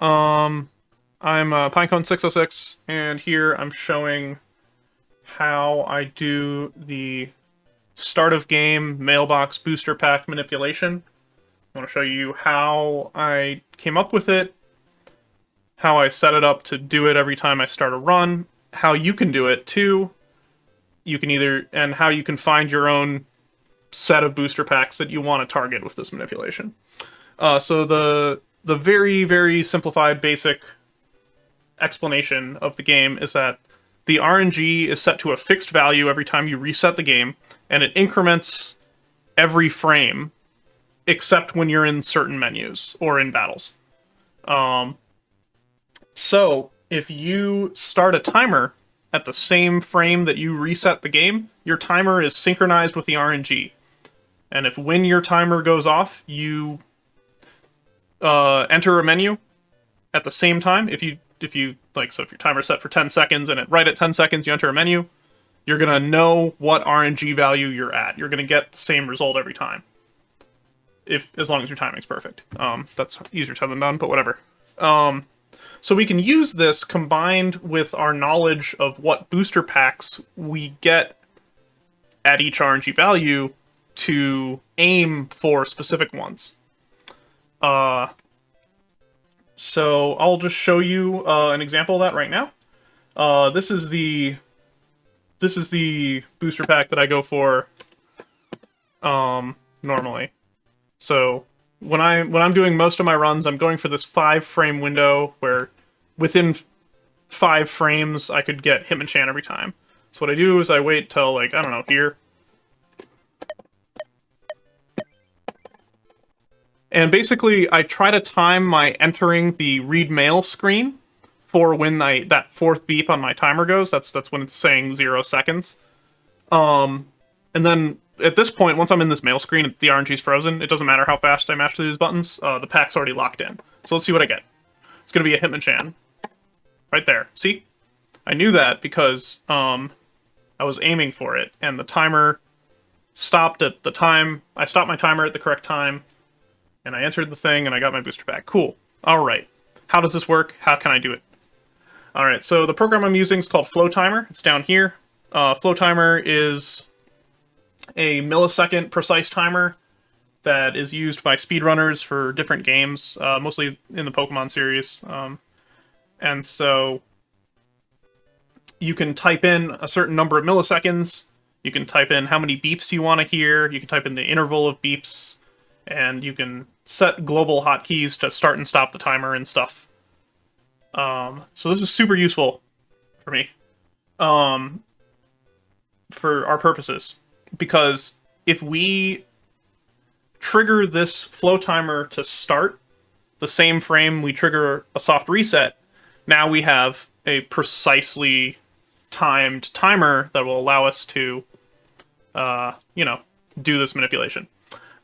I'm Pinecone606, and here I'm showing how I do the start of game mailbox booster pack manipulation. I want to show you how I came up with it, how I set it up to do it every time I start a run, how you can do it too. You can and how you can find your own set of booster packs that you want to target with this manipulation. So the very, very simplified, basic explanation of the game is that the RNG is set to a fixed value every time you reset the game, and it increments every frame, except when you're in certain menus or in battles. So if you start a timer at the same frame that you reset the game, your timer is synchronized with the RNG. And if when your timer goes off, you enter a menu at the same time. If your timer's set for 10 seconds and right at 10 seconds you enter a menu, you're gonna know what RNG value you're at. You're gonna get the same result every time, as long as your timing's perfect. That's easier said than done, but whatever. So we can use this combined with our knowledge of what booster packs we get at each RNG value to aim for specific ones. So I'll just show you an example of that right now. This is the booster pack that I go for normally. So when I'm doing most of my runs, I'm going for this 5-frame window where within 5 frames I could get Hitmonchan every time. So what I do is I wait till, like, I don't know, here. And basically, I try to time my entering the read mail screen for when that 4th beep on my timer goes. That's when it's saying 0 seconds. And then at this point, once I'm in this mail screen, the RNG's frozen. It doesn't matter how fast I mash through these buttons. The pack's already locked in. So let's see what I get. It's going to be a Hitmonchan. Right there. See? I knew that because I was aiming for it, and the timer stopped at the time. I stopped my timer at the correct time, and I entered the thing, and I got my booster pack. Cool. Alright. How does this work? How can I do it? Alright, so the program I'm using is called Flow Timer. It's down here. Flow Timer is a millisecond precise timer that is used by speedrunners for different games, mostly in the Pokemon series. And so you can type in a certain number of milliseconds, you can type in how many beeps you want to hear, you can type in the interval of beeps, and you can set global hotkeys to start and stop the timer and stuff. So this is super useful for me, for our purposes, because if we trigger this flow timer to start the same frame we trigger a soft reset, now we have a precisely timed timer that will allow us to, do this manipulation.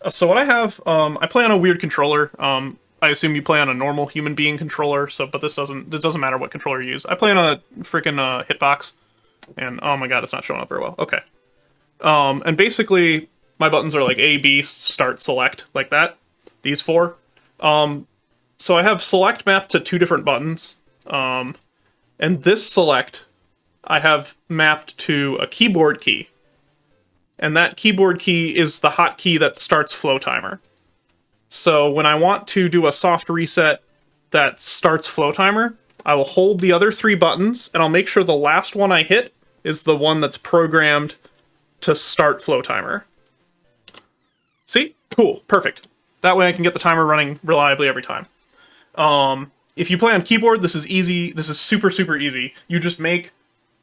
So what I have, I play on a weird controller. I assume you play on a normal human being controller, but it doesn't matter what controller you use. I play on a freaking hitbox, and oh my god, it's not showing up very well. Okay. And basically, my buttons are like A, B, start, select, like that. These 4. So I have select mapped to 2 different buttons. And this select, I have mapped to a keyboard key. And that keyboard key is the hotkey that starts flow timer. So when I want to do a soft reset that starts flow timer, I will hold the other 3 buttons, and I'll make sure the last one I hit is the one that's programmed to start flow timer. See? Cool. Perfect. That way I can get the timer running reliably every time. If you play on keyboard, this is easy. This is super, super easy. You just make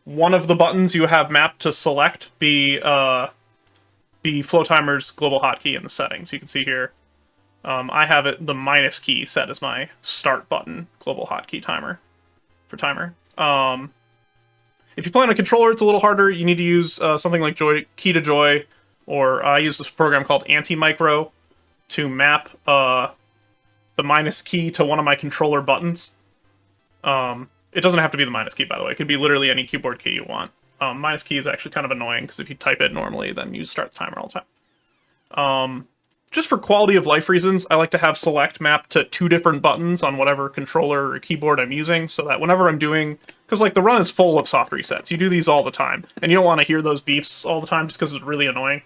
one of the buttons you have mapped to select be flow timer's global hotkey in the settings. You can see here, I have the minus key set as my start button global hotkey timer for timer. If you play on a controller, it's a little harder. You need to use something like Key to Joy, or I use this program called Anti-Micro to map the minus key to one of my controller buttons. It doesn't have to be the minus key, by the way. It could be literally any keyboard key you want. Minus key is actually kind of annoying, because if you type it normally, then you start the timer all the time. just for quality of life reasons, I like to have select mapped to 2 different buttons on whatever controller or keyboard I'm using, so that whenever I'm doing, because like the run is full of soft resets, you do these all the time, and you don't want to hear those beeps all the time just because it's really annoying.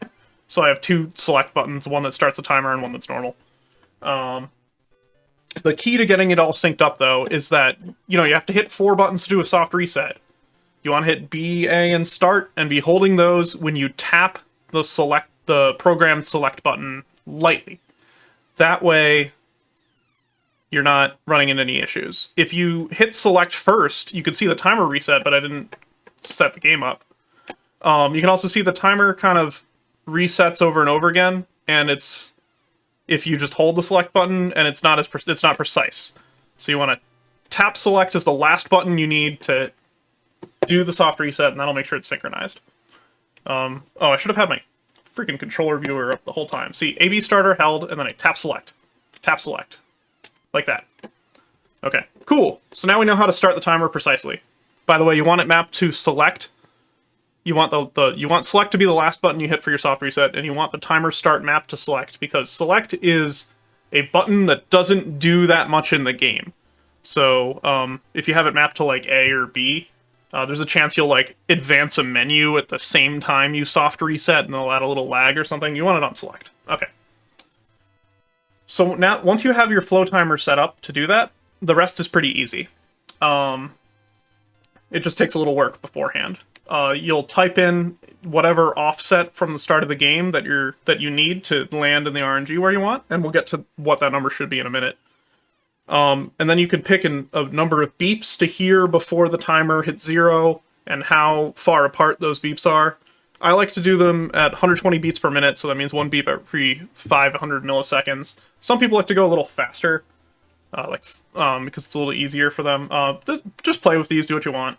So I have 2 select buttons, one that starts the timer and one that's normal. The key to getting it all synced up, though, is that, you know, you have to hit 4 buttons to do a soft reset. You want to hit B, A, and start, and be holding those when you tap the program select button lightly. That way, you're not running into any issues. If you hit select first, you can see the timer reset, but I didn't set the game up. You can also see the timer kind of resets over and over again, and it's if you just hold the select button, and it's not precise. So you want to tap select as the last button you need to do the soft reset, and that'll make sure it's synchronized. Oh, I should have had my freaking controller viewer up the whole time. See, AB starter held, and then I tap select, like that. Okay, cool. So now we know how to start the timer precisely. By the way, you want it mapped to select. You want you want select to be the last button you hit for your soft reset, and you want the timer start mapped to select, because select is a button that doesn't do that much in the game. So if you have it mapped to like A or B, there's a chance you'll like advance a menu at the same time you soft reset, and it'll add a little lag or something. You want it on select. Okay. So now, once you have your flow timer set up to do that, the rest is pretty easy. It just takes a little work beforehand. You'll type in whatever offset from the start of the game that you need to land in the RNG where you want, and we'll get to what that number should be in a minute. And then you can pick a number of beeps to hear before the timer hits 0, and how far apart those beeps are. I like to do them at 120 beats per minute, so that means 1 beep every 500 milliseconds. Some people like to go a little faster, because it's a little easier for them. Just play with these, do what you want.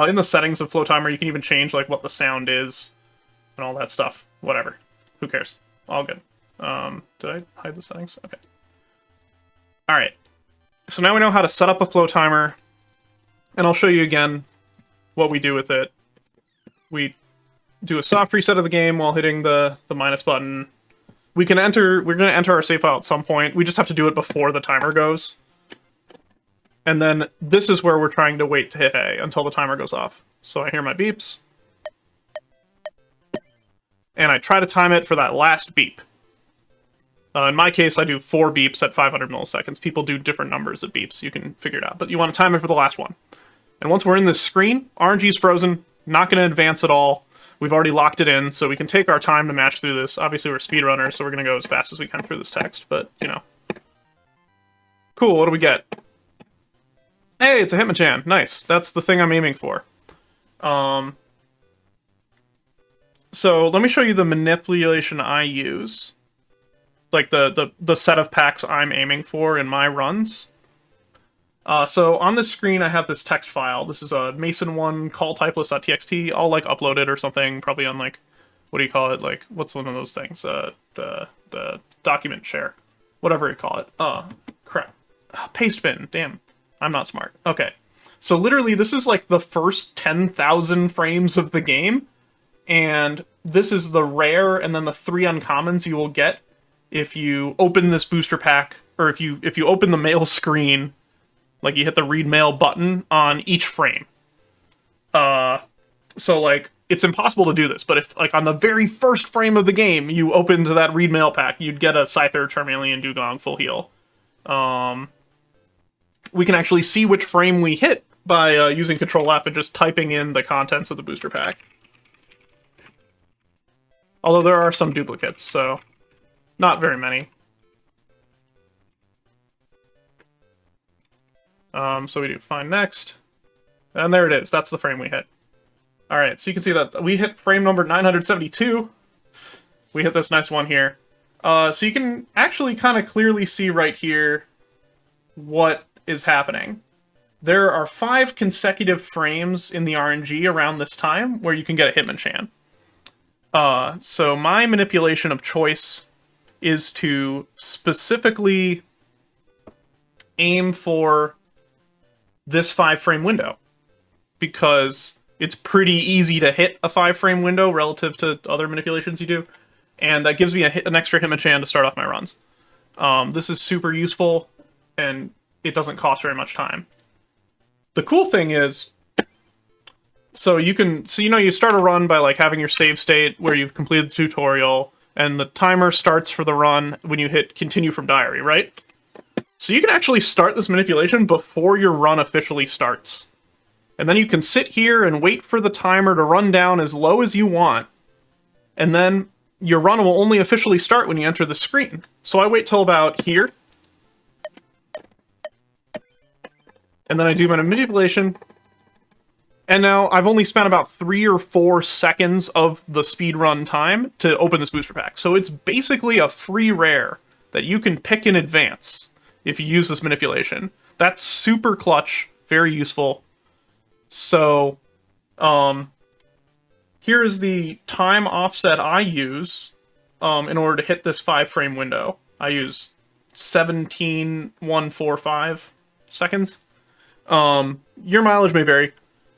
In the settings of Flow Timer, you can even change like what the sound is, and all that stuff. Whatever. Who cares? All good. Did I hide the settings? Okay. Alright. So now we know how to set up a Flow Timer, and I'll show you again what we do with it. We do a soft reset of the game while hitting the minus button. We're going to enter our save file at some point. We just have to do it before the timer goes. And then this is where we're trying to wait to hit A until the timer goes off. So I hear my beeps. And I try to time it for that last beep. In my case, I do 4 beeps at 500 milliseconds. People do different numbers of beeps. You can figure it out. But you want to time it for the last one. And once we're in this screen, RNG is frozen. Not going to advance at all. We've already locked it in, so we can take our time to match through this. Obviously, we're speedrunners, so we're going to go as fast as we can through this text. But, you know. Cool, what do we get? Hey, it's a Hitmonchan. Nice. That's the thing I'm aiming for. So let me show you the manipulation I use. Like the set of packs I'm aiming for in my runs. So on this screen, I have this text file. This is a Mason1 call typelist.txt. I'll like upload it or something, probably on like, what do you call it? Like, what's one of those things? The document share, whatever you call it. Crap. Paste bin. Damn. I'm not smart. Okay. So literally, this is like the first 10,000 frames of the game. And this is the rare and then the 3 uncommons you will get if you open this booster pack, or if you open the mail screen, like you hit the read mail button on each frame. So like, it's impossible to do this, but if like on the very first frame of the game, you opened that read mail pack, you'd get a Scyther, Charmeleon, Dugong, full heal. We can actually see which frame we hit by using Control F and just typing in the contents of the booster pack. Although there are some duplicates, so not very many. So we do find next, and there it is. That's the frame we hit. All right, so you can see that we hit frame number 972. We hit this nice one here. So you can actually kind of clearly see right here what is happening. There are 5 consecutive frames in the RNG around this time where you can get a Hitmonchan. So my manipulation of choice is to specifically aim for this 5-frame window, because it's pretty easy to hit a 5-frame window relative to other manipulations you do. and that gives me an extra Hitmonchan to start off my runs. This is super useful, and it doesn't cost very much time. The cool thing is, so you start a run by like having your save state where you've completed the tutorial, and the timer starts for the run when you hit continue from diary, right? So you can actually start this manipulation before your run officially starts. And then you can sit here and wait for the timer to run down as low as you want. And then your run will only officially start when you enter the screen. So I wait till about here. And then I do my manipulation. And now I've only spent about 3 or 4 seconds of the speedrun time to open this booster pack. So it's basically a free rare that you can pick in advance if you use this manipulation. That's super clutch, very useful. So, here's the time offset I use in order to hit this 5-frame window. I use 17,145 seconds. Your mileage may vary.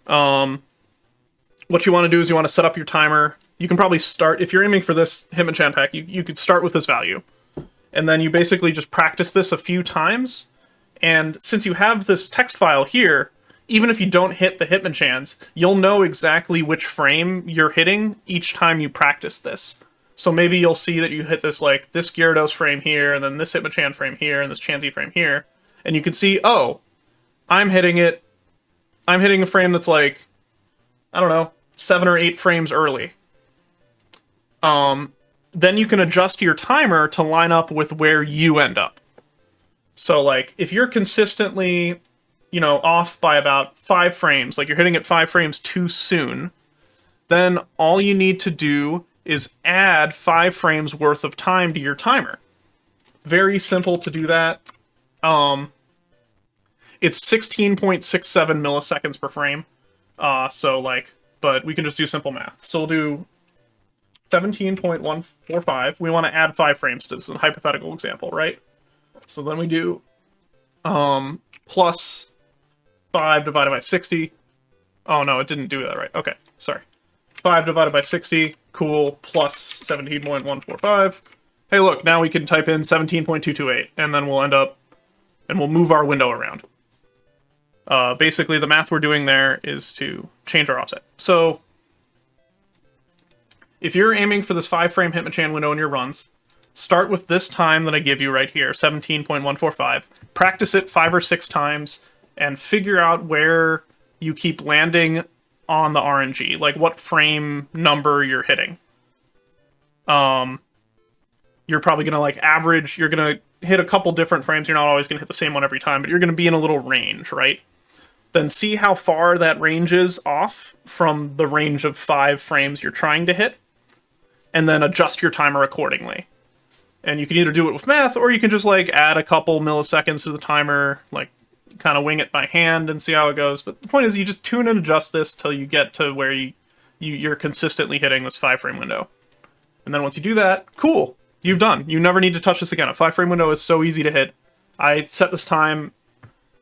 What you want to do is you want to set up your timer. You can probably start, if you're aiming for this Hitmonchan pack, you could start with this value. And then you basically just practice this a few times. And since you have this text file here, even if you don't hit the Hitmonchans, you'll know exactly which frame you're hitting each time you practice this. So maybe you'll see that you hit this, like, this Gyarados frame here, and then this Hitmonchan frame here, and this Chansey frame here. And you can see, oh, I'm hitting a frame that's like, I don't know, 7 or 8 frames early. Then you can adjust your timer to line up with where you end up. So, like, if you're consistently, off by about 5 frames, like you're hitting it 5 frames too soon, then all you need to do is add 5 frames worth of time to your timer. Very simple to do that. It's 16.67 milliseconds per frame. But we can just do simple math. So we'll do 17.145. We want to add 5 frames to this. Is a hypothetical example, right? So then we do plus 5 divided by 60. Oh no, it didn't do that right. Okay, sorry. 5 divided by 60, cool, plus 17.145. Hey look, now we can type in 17.228, and then we'll end up, and we'll move our window around. Basically, the math we're doing there is to change our offset. So, if you're aiming for this 5-frame Hitmonchan window in your runs, start with this time that I give you right here, 17.145. Practice it 5 or 6 times, and figure out where you keep landing on the RNG, like what frame number you're hitting. You're probably going to like average, you're going to hit a couple different frames, you're not always going to hit the same one every time, but you're going to be in a little range, right? Then see how far that range is off from the range of 5 frames you're trying to hit, and then adjust your timer accordingly. And you can either do it with math, or you can just like add a couple milliseconds to the timer, like kind of wing it by hand and see how it goes. But the point is, you just tune and adjust this till you get to where you're consistently hitting this 5-frame window. And then once you do that, cool, you've done. You never need to touch this again. A 5-frame window is so easy to hit. I set this time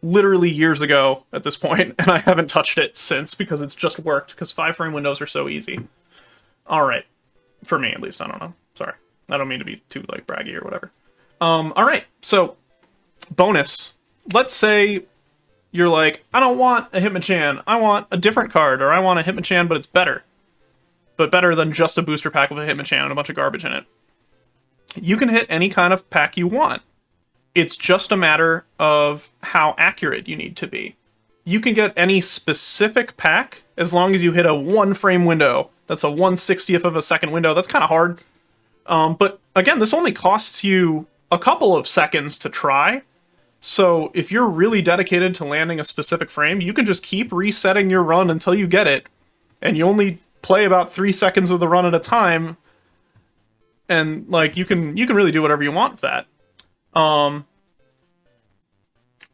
literally years ago at this point, and I haven't touched it since because it's just worked, because 5-frame windows are so easy. Alright. For me, at least. I don't know. Sorry. I don't mean to be too, like, braggy or whatever. Alright. So, bonus. Let's say you're like, I don't want a Hitmonchan. I want a different card, or I want a Hitmonchan, but it's better. But better than just a booster pack with a Hitmonchan and a bunch of garbage in it. You can hit any kind of pack you want. It's just a matter of how accurate you need to be. You can get any specific pack as long as you hit a 1-frame window. That's a 1/60th of a second window. That's kind of hard. But again, this only costs you a couple of seconds to try. So if you're really dedicated to landing a specific frame, you can just keep resetting your run until you get it. And you only play about 3 seconds of the run at a time. And like you can really do whatever you want with that.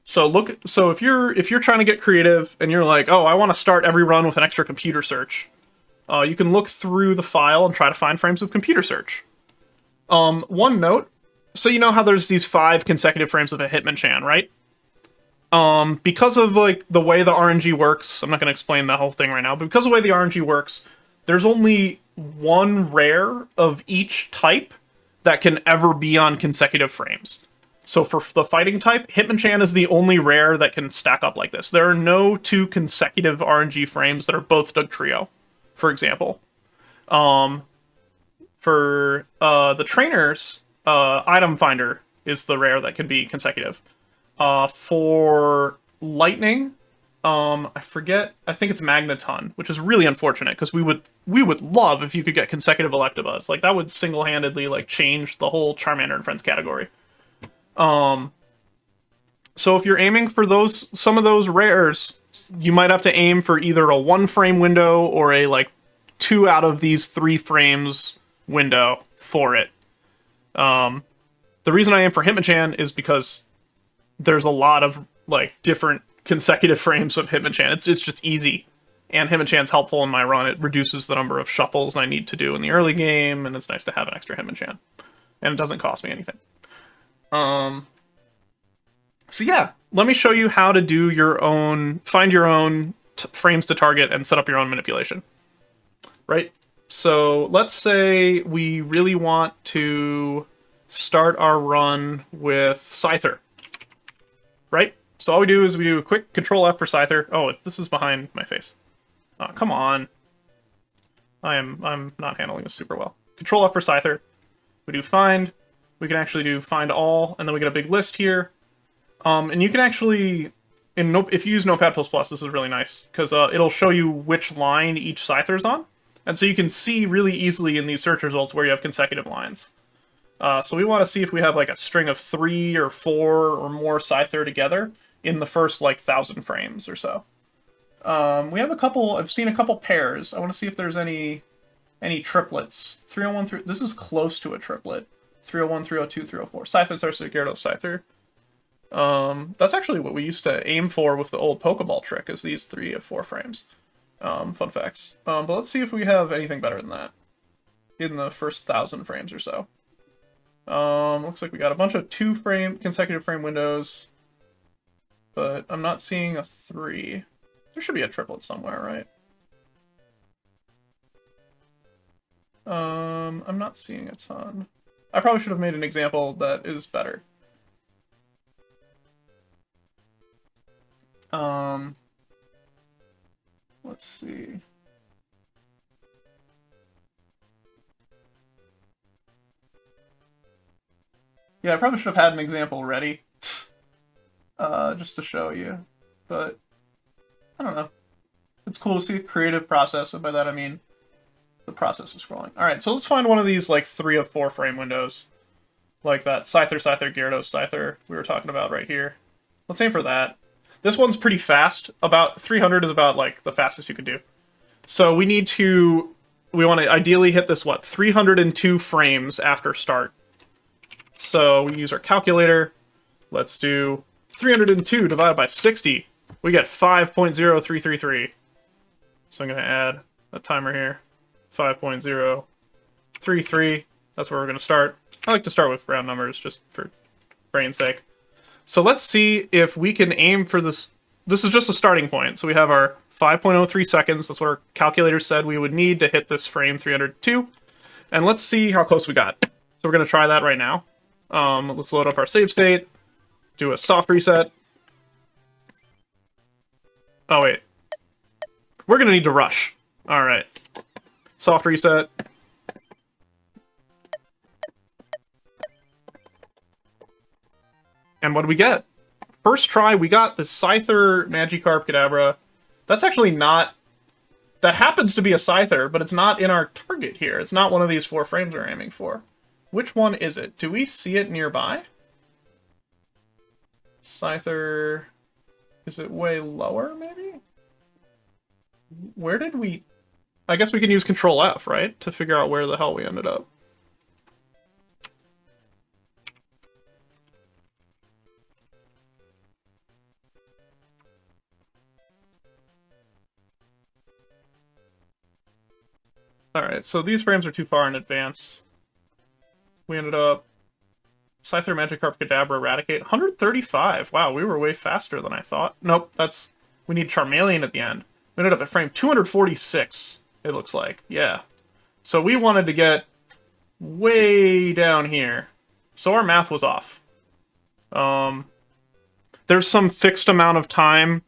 So if you're trying to get creative and you're like, oh, I want to start every run with an extra computer search, you can look through the file and try to find frames of computer search. One note, so you know how there's these 5 consecutive frames of a Hitmonchan, right? Because of like the way the RNG works, I'm not going to explain the whole thing right now, but because of the way the RNG works, there's only one rare of each type that can ever be on consecutive frames. So for the fighting type, Hitmonchan is the only rare that can stack up like this. There are no two consecutive RNG frames that are both Dugtrio, for example. For the trainers, Item Finder is the rare that can be consecutive. For Lightning, I forget. I think it's Magneton, which is really unfortunate because we would love if you could get consecutive Electabuzz. Like that would single-handedly like change the whole Charmander and Friends category. So if you're aiming for some of those rares, you might have to aim for either a 1-frame window or a like 2 out of these 3 frames window for it. The reason I aim for Hitmonchan is because there's a lot of like different consecutive frames of Hitmonchan. It's just easy, and Hitmonchan's helpful in my run. It reduces the number of shuffles I need to do in the early game, and it's nice to have an extra Hitmonchan, and it doesn't cost me anything. So yeah, let me show you how to do your own, find your own frames to target and set up your own manipulation. Right? So let's say we really want to start our run with Scyther. Right? So all we do is we do a quick Control F for Scyther. Oh, this is behind my face. Oh, come on. I'm not handling this super well. Control F for Scyther. We do find. We can actually do find all, and then we get a big list here. And you can actually, if you use Notepad++, this is really nice, because it'll show you which line each Scyther's on. And so you can see really easily in these search results where you have consecutive lines. So we want to see if we have like a string of 3 or 4 or more Scyther together in the first like 1,000 frames or so. We have a couple, I've seen a couple pairs. I want to see if there's any triplets. 301, this is close to a triplet. 301, 302, 304. Scyther, Scyther, Gyarados, Scyther. That's actually what we used to aim for with the old Pokeball trick, is these 3 of 4 frames. Fun facts. But let's see if we have anything better than that in the first 1,000 frames or so. Looks like we got a bunch of 2-frame consecutive frame windows, but I'm not seeing a 3. There should be a triplet somewhere, right? I'm not seeing a ton. I probably should have made an example that is better. Let's see. Yeah, I probably should have had an example ready, just to show you, but I don't know. It's cool to see a creative process, and by that I mean the process of scrolling. Alright, so let's find one of these like 3 of 4 frame windows, like that Scyther, Gyarados, Scyther we were talking about right here. Let's aim for that. This one's pretty fast. About 300 is about like the fastest you could do. So we want to ideally hit this, 302 frames after start. So we use our calculator. Let's do 302 divided by 60. We get 5.0333. So I'm going to add a timer here. 5.033. That's where we're going to start. I like to start with round numbers just for brain's sake. So let's see if we can aim for this. This is just a starting point. So we have our 5.03 seconds. That's what our calculator said we would need to hit this frame 302. And let's see how close we got. So we're going to try that right now. Let's load up our save state. Do a soft reset. Oh, wait. We're going to need to rush. All right. Soft reset. And what do we get? First try, we got the Scyther Magikarp Kadabra. That's actually not... That happens to be a Scyther, but it's not in our target here. It's not one of these 4 frames we're aiming for. Which one is it? Do we see it nearby? Scyther... Is it way lower, maybe? Where did we... I guess we can use Control F, right? To figure out where the hell we ended up. Alright, so these frames are too far in advance. We ended up... Scyther, Magikarp, Kadabra, Eradicate. 135! Wow, we were way faster than I thought. Nope, that's... We need Charmeleon at the end. We ended up at frame 246, it looks like. Yeah. So we wanted to get way down here. So our math was off. There's some fixed amount of time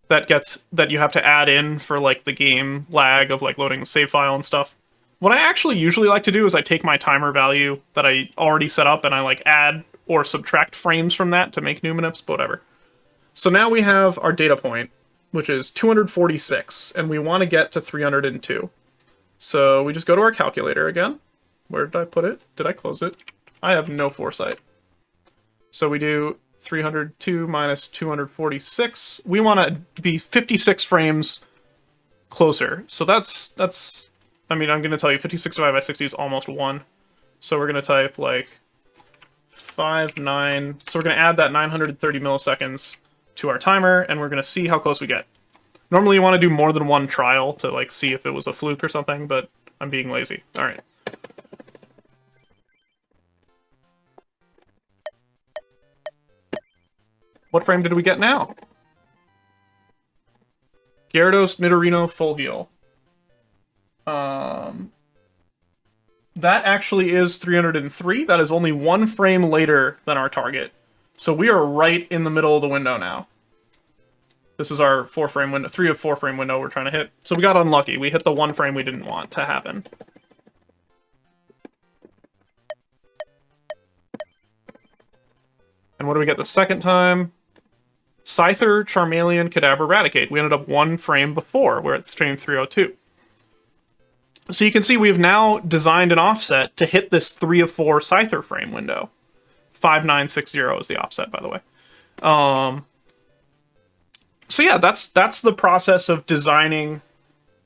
that you have to add in for like the game lag of like loading the save file and stuff. What I actually usually like to do is I take my timer value that I already set up and I like add or subtract frames from that to make new manips, but whatever. So now we have our data point, which is 246, and we want to get to 302. So we just go to our calculator again. Where did I put it? Did I close it? I have no foresight. So we do 302 minus 246. We want to be 56 frames closer. So that's I mean, I'm going to tell you 56 divided by 60 is almost 1. So we're going to type like 59. So we're going to add that 930 milliseconds to our timer, and we're going to see how close we get. Normally you want to do more than one trial to like see if it was a fluke or something, but I'm being lazy. All right. What frame did we get now? Gyarados, Nidorino, full heal. That actually is 303. That is only one frame later than our target. So we are right in the middle of the window now. This is our 4-frame window, 3 of 4 frame window we're trying to hit. So we got unlucky. We hit the one frame we didn't want to happen. And what do we get the second time? Scyther, Charmeleon, Kadabra, Raticate. We ended up one frame before. We're at frame 302. So you can see we've now designed an offset to hit this 3 of 4 Scyther frame window. 5960 is the offset, by the way. So yeah, that's the process of designing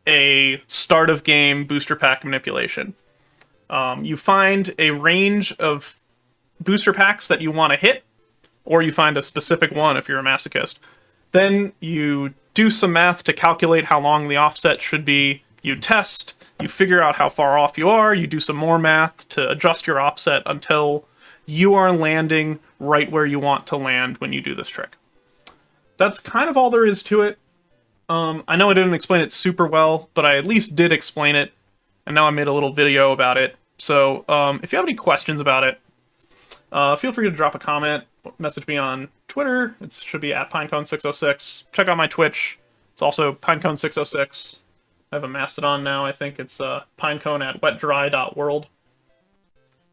a start of game booster pack manipulation. You find a range of booster packs that you want to hit, or you find a specific one if you're a masochist. Then you do some math to calculate how long the offset should be. You test, you figure out how far off you are, you do some more math to adjust your offset until you are landing right where you want to land when you do this trick. That's kind of all there is to it. I know I didn't explain it super well, but I at least did explain it, and now I made a little video about it. So if you have any questions about it, feel free to drop a comment, message me on Twitter. It should be at Pinecone606. Check out my Twitch. It's also Pinecone606. I have a Mastodon now. I think it's Pinecone at wetdry.world.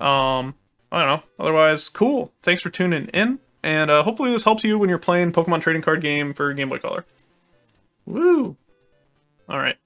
I don't know. Otherwise, cool. Thanks for tuning in. And hopefully this helps you when you're playing Pokemon trading card game for Game Boy Color. Woo! Alright.